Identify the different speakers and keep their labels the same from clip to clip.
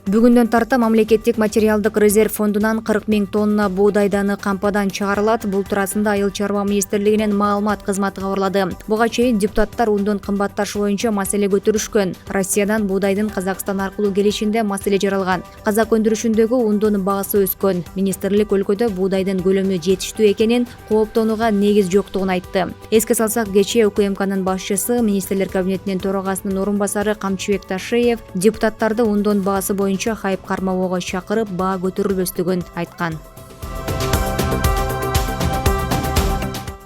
Speaker 1: Бүгүндөн тарта мамлекеттик материалдык резерв фондунан 40 000 тонна буудай даны кампадан чыгарылат. Бул туурасында Айыл чарба министрлигинин маалымат кызматы кабарлады. Буга чейин депутаттар ундун кымбатташы боюнча маселе көтөрүшкөн. Россиядан буудайдын Казакстан аркылуу келишинде маселе жаралган. Казак өндүрүшүндөгү ундун баасы өскөн. Министрлик өлкөдө буудайдын көлөмү жетиштүү экенин, кооптонууга негиз жоктугун айтты. Эске салсак, кечээ УКМКнын башчысы, министрлер кабинетинин төрагасынын орун басары Камчыбек Ташиев депутаттарды ундун баасы боюнча хайып кармоого чакырып, баа көтөрүлбөстүгүн айткан.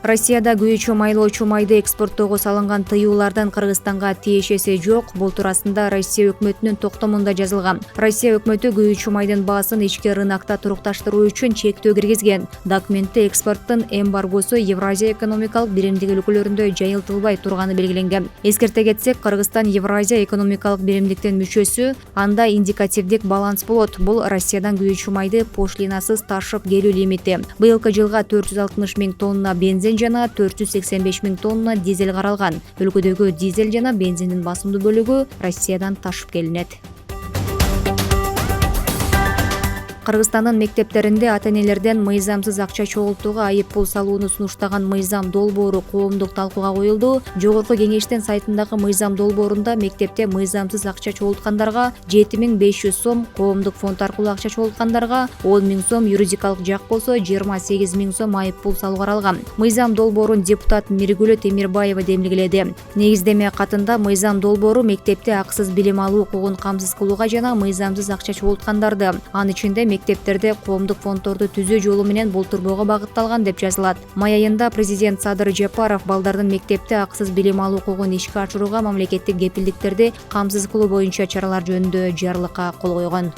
Speaker 1: Россияда күйүүчү майлоочу майды экспорттоого салынган тыюулардан Кыргызстанга тиешеси жок. Бул туурасында Россия өкмөтүнүн токтомунда жазылган. Россия өкмөтү күйүүчү майдын баасын ички рынокто турукташтыруу үчүн чектөө киргизген. Документте экспорттун эмбаргосу Евразия экономикалык биримдиги өлкөлөрүндө жайылтылбай турганы белгиленген. Эскерте кетсек, Кыргызстан Евразия экономикалык биримдиктин мүчөсү, анда индикативдик баланс болот. Бул Россиядан күйүүчү майды пошлинасыз ташып келүү лимити. Быйылкы жылга 460 000 тонна бензин жана 485 000 тонна дизель каралган. Өлкөдөгү дизель жана бензиндин басымдуу бөлүгү Россиядан ташып келинет. Кыргызстандын мектептеринде ата-энелерден мыйзамсыз акча чогултууга айып пул салууну сунуштаган мыйзам долбоору коомдук талкууга коюлду. Жогорку кеңештин сайтындагы мыйзам долбоорунда мектепте мыйзамсыз акча чогулткандарга 7500 сом, коомдук фонд аркылуу акча чогулткандарга 10 000 сом, юридикалык жак болсо 28 000 сом айып пул салуу каралган. Мыйзам долбоорун депутат Миргүлү Темирбаева демилгеледи. Негиздеме катында мыйзам долбоору мектепте акысыз билим алуу укугун камсыз кылууга жана мыйзамсыз акча чогулткандарды, анын ичинде мектептерде коомдук фонддорду түзүү жолу менен болтурбоого багытталган деп жазылат. Май айында президент Садыр Жапаров балдардын мектепте акысыз билим алуу укугун ишке ашырууга мамлекеттик кепилдиктерди камсыз кылуу боюнча чаралар жөнүндө жарлыкка кол койгон.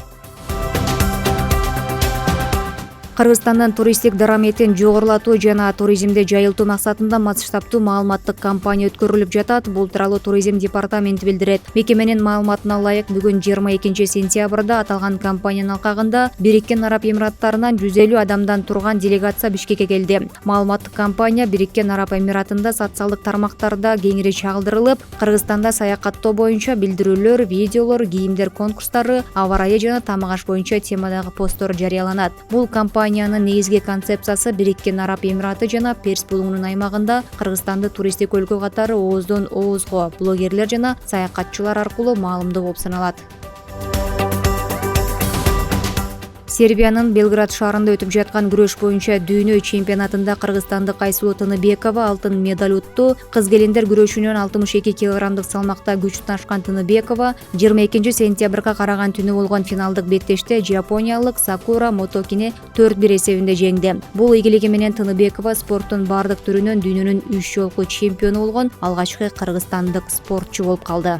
Speaker 1: Кыргызстандын туристтик дараметин жогорулатуу жана туризмди жайылтуу максатында масштабтуу маалыматтык кампания өткөрүлүп жатат. Бул тууралуу туризм департаменти билдирет. Мекеменин маалыматына ылайык, бүгүн 22 сентябрда аталган кампаниянын алкагында Бириккен Араб Эмираттарынан 150 адамдан турган делегация Бишкекке келди. Маалыматтык кампания Бириккен Араб Эмиратында социалдык тармактарда кеңири чагылдырылып, Кыргызстанда саякаттоо боюнча билдирүүлөр, видеолор, кийимдер конкурстары, аба ырайы жана тамак аш боюнча темадагы посттор жарыяланат. Бул компаниянын негизги концепциясы Бириккен Араб Эмираты жана Перс булуңунун аймагында Кыргызстанды туристтик өлкө катары ооздон оозго блогерлер жана саякатчылар аркылуу маалымдоо болуп саналат. Сербиянын Белград шаарында өтүп жаткан күрөш боюнча дүйнө чемпионатында кыргызстандык Айсулуу Тыныбекова алтын медаль утту. Кыз келиндер күрөшүнөн 62 килограммдык салмакта күч сынашкан Тыныбекова 22 сентябрга караган түнү болгон финалдык беттеште жапониялык Сакура Мотокини 4-1 эсебинде жеңди. Бул ийгилиги менен Тыныбекова спорттун бардык түрүнөн дүйнөнүн 3 жолку чемпиону болгон алгачкы кыргызстандык спортчу болуп калды.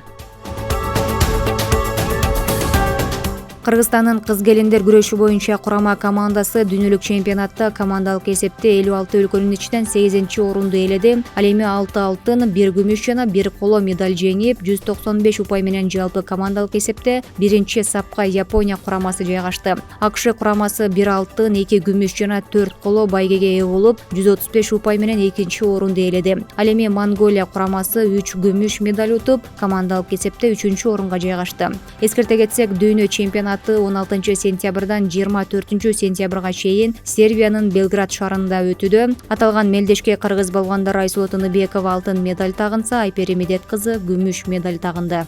Speaker 1: Кыргызстандын кыз келиндер күрөшү боюнча курама командасы дүйнөлүк чемпионатта командалык эсепте 56 өлкөнүн ичинен 8-орунду ээледи. Ал эми 6 алтын, 1 күмүш жана 1 коло медаль жеңип, 195 упай менен жалпы командалык эсепте биринчи сапка Япония курамасы жайгашты. АКШ курамасы 1 алтын, 2 күмүш жана 4 коло байгеге ээ болуп, 135 упай менен экинчи орунду ээледи. Ал эми Монголия курамасы 3 күмүш медаль утуп, командалык эсепте 3-орунга жайгашты. Эскерте кетсек, дүйнө чемпионаты 16 сентябрдан 24 сентябрга чейин Сербиянын Белград шаарында өтүүдө. Аталган мелдешке кыргыз балбандар Айсулуу Тыныбекова алтын медаль тагынса, Айпери Медет кызы күмүш медаль тагынды.